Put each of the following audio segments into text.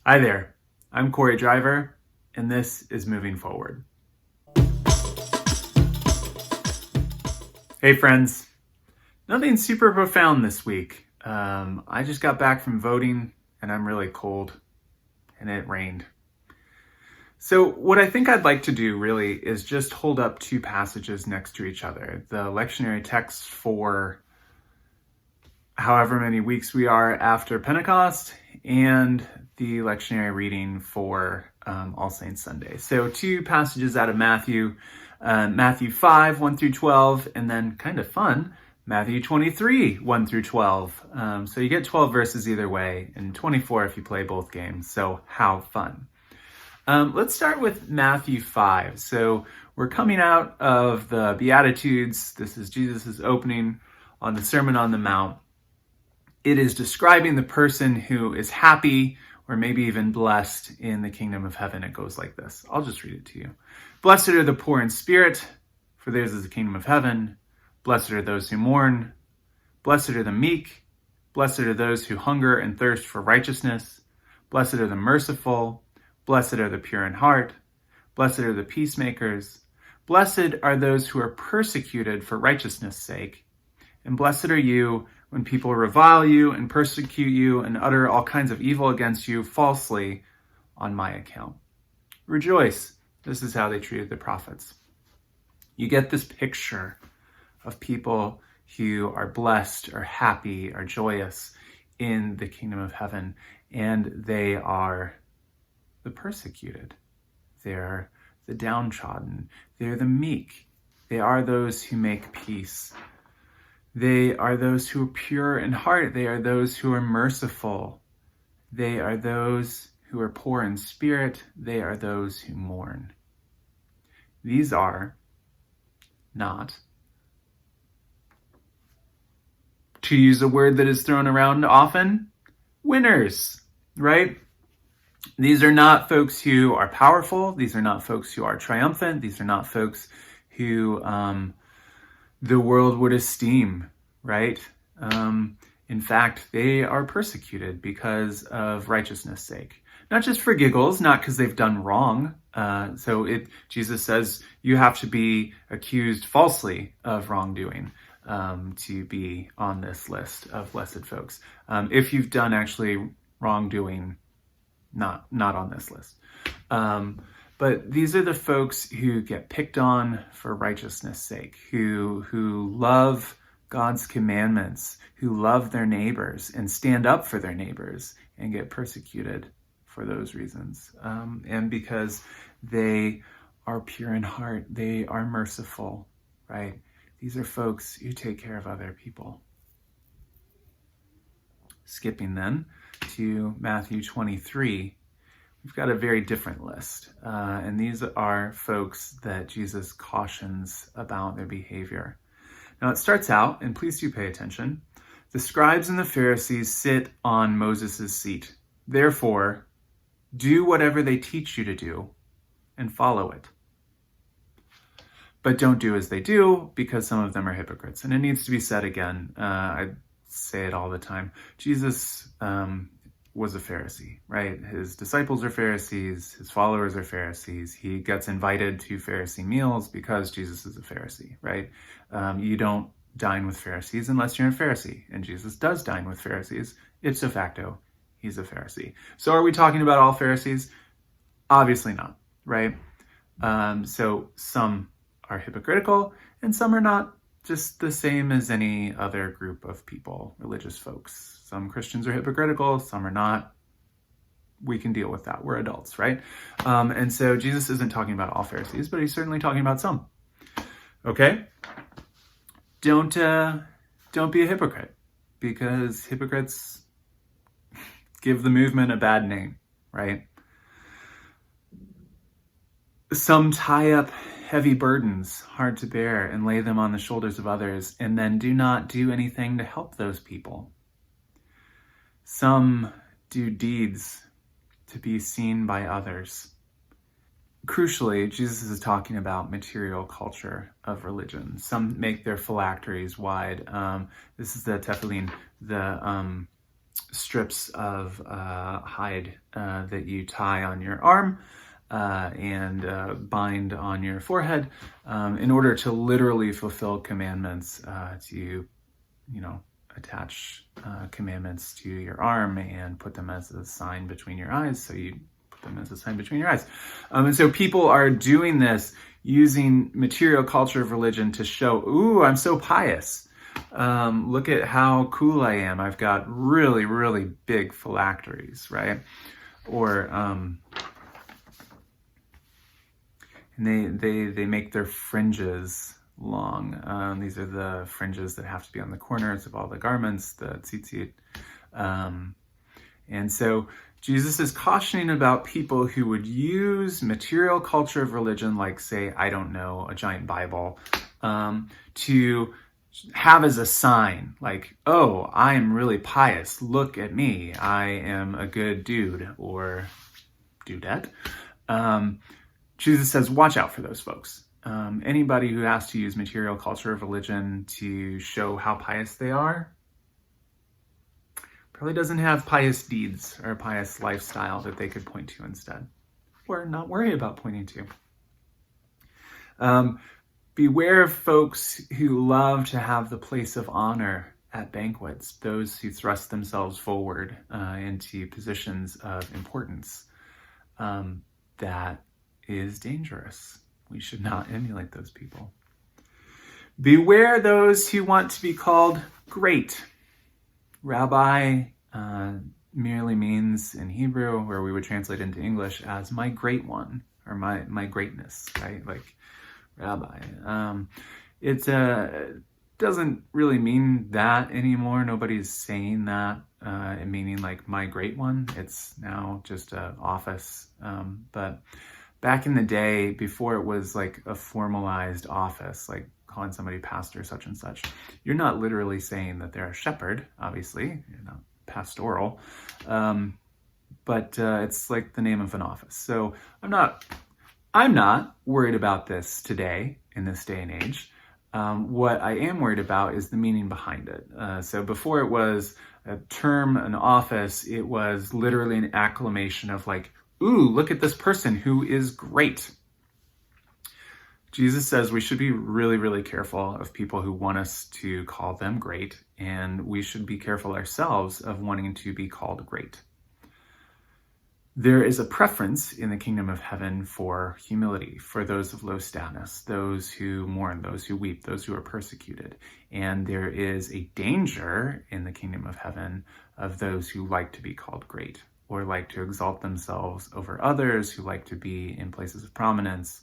Hi there, I'm Cory Driver, and this is Moving Forward. Hey friends, nothing super profound this week. I just got back from voting and I'm really cold and it rained. So what I think I'd like to do really is just hold up two passages next to each other. The lectionary text for however many weeks we are after Pentecost and the lectionary reading for All Saints Sunday. So two passages out of Matthew, Matthew 5, 1 through 12, and then kind of fun, Matthew 23, 1 through 12. So you get 12 verses either way, and 24 if you play both games, so how fun. Let's start with Matthew 5. So we're coming out of the Beatitudes. This is Jesus' opening on the Sermon on the Mount. It is describing the person who is happy or maybe even blessed in the kingdom of heaven. It goes like this. I'll just read it to you. Blessed are the poor in spirit, for theirs is the kingdom of heaven. Blessed are those who mourn. Blessed are the meek. Blessed are those who hunger and thirst for righteousness. Blessed are the merciful. Blessed are the pure in heart. Blessed are the peacemakers. Blessed are those who are persecuted for righteousness' sake. And blessed are you when people revile you and persecute you and utter all kinds of evil against you falsely on my account. Rejoice. This is how they treated the prophets. You get this picture of people who are blessed or happy or joyous in the kingdom of heaven, and they are the persecuted. They're the downtrodden. They're the meek. They are those who make peace. They are those who are pure in heart. They are those who are merciful. They are those who are poor in spirit. They are those who mourn. These are not, to use a word that is thrown around often, winners, right? These are not folks who are powerful. These are not folks who are triumphant. These are not folks who the world would esteem, right? In fact, they are persecuted because of righteousness' sake. Not just for giggles, not because they've done wrong. Jesus says you have to be accused falsely of wrongdoing to be on this list of blessed folks. If you've done actually wrongdoing, not on this list. But these are the folks who get picked on for righteousness' sake, who love God's commandments, who love their neighbors and stand up for their neighbors and get persecuted for those reasons. And because they are pure in heart, they are merciful, right? These are folks who take care of other people. Skipping then to Matthew 23, we've got a very different list. And these are folks that Jesus cautions about their behavior. Now it starts out, and please do pay attention, the scribes and the Pharisees sit on Moses' seat. Therefore, do whatever they teach you to do and follow it. But don't do as they do, because some of them are hypocrites. And it needs to be said again. I say it all the time. Jesus was a Pharisee, right? His disciples are Pharisees. His followers are Pharisees. He gets invited to Pharisee meals because Jesus is a Pharisee, right? You don't dine with Pharisees unless you're a Pharisee. And Jesus does dine with Pharisees. Ipso facto, he's a Pharisee. So are we talking about all Pharisees? Obviously not, right? So some are hypocritical and some are not, just the same as any other group of people, religious folks. Some Christians are hypocritical, some are not. We can deal with that. We're adults, right? And so Jesus isn't talking about all Pharisees, but he's certainly talking about some. Okay? Don't be a hypocrite, because hypocrites give the movement a bad name, right? Some tie up heavy burdens, hard to bear, and lay them on the shoulders of others, and then do not do anything to help those people. Some do deeds to be seen by others. Crucially, Jesus is talking about material culture of religion. Some make their phylacteries wide. This is the tefillin, the strips of hide that you tie on your arm and bind on your forehead in order to literally fulfill commandments, to, attach commandments to your arm and put them as a sign between your eyes. So you put them as a sign between your eyes. And so people are doing this using material culture of religion to show, ooh, I'm so pious. Look at how cool I am. I've got really, really big phylacteries, right? Or, and they make their fringes long. These are the fringes that have to be on the corners of all the garments, the tzitzit. And so Jesus is cautioning about people who would use material culture of religion, like, say, I don't know, a giant Bible, to have as a sign, like, oh, I am really pious. Look at me. I am a good dude or dudette. Jesus says, watch out for those folks. Anybody who has to use material culture of religion to show how pious they are probably doesn't have pious deeds or a pious lifestyle that they could point to instead, or not worry about pointing to. Beware of folks who love to have the place of honor at banquets, those who thrust themselves forward into positions of importance. That is dangerous. We should not emulate those people. Beware those who want to be called great. Rabbi merely means in Hebrew, where we would translate into English as my great one, or my greatness, right? Like rabbi. It doesn't really mean that anymore. Nobody's saying that, meaning like my great one. It's now just an office. But back in the day, before it was like a formalized office, like calling somebody pastor such and such, you're not literally saying that they're a shepherd, obviously, you're not pastoral, but it's like the name of an office. So I'm not worried about this today, in this day and age. What I am worried about is the meaning behind it. So before it was a term, an office, it was literally an acclamation of like, ooh, look at this person who is great. Jesus says we should be really, really careful of people who want us to call them great, and we should be careful ourselves of wanting to be called great. There is a preference in the kingdom of heaven for humility, for those of low status, those who mourn, those who weep, those who are persecuted. And there is a danger in the kingdom of heaven of those who like to be called great, or like to exalt themselves over others, who like to be in places of prominence.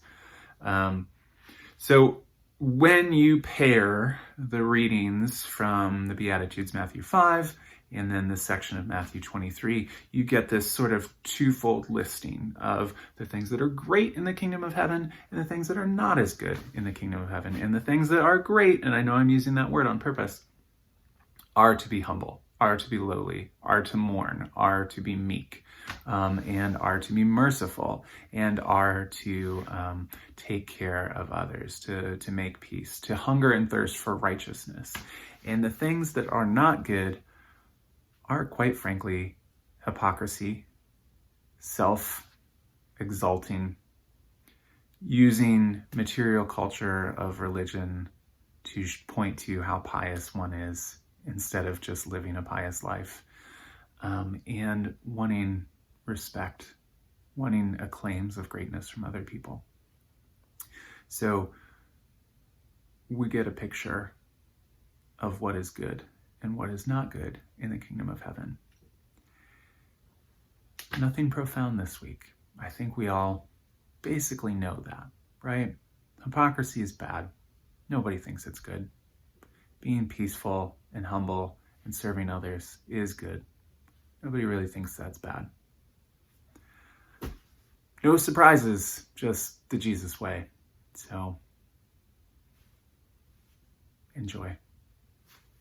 So when you pair the readings from the Beatitudes, Matthew 5, and then this section of Matthew 23, you get this sort of twofold listing of the things that are great in the kingdom of heaven and the things that are not as good in the kingdom of heaven. And the things that are great, and I know I'm using that word on purpose, are to be humble, are to be lowly, are to mourn, are to be meek, and are to be merciful, and are to take care of others, to make peace, to hunger and thirst for righteousness. And the things that are not good are, quite frankly, hypocrisy, self-exalting, using material culture of religion to point to how pious one is instead of just living a pious life, and wanting respect, wanting acclaims of greatness from other people. So we get a picture of what is good and what is not good in the kingdom of heaven. Nothing profound this week. I think we all basically know that, right? Hypocrisy is bad. Nobody thinks it's good. Being peaceful and humble and serving others is good. Nobody really thinks that's bad. No surprises, just the Jesus way. So, enjoy.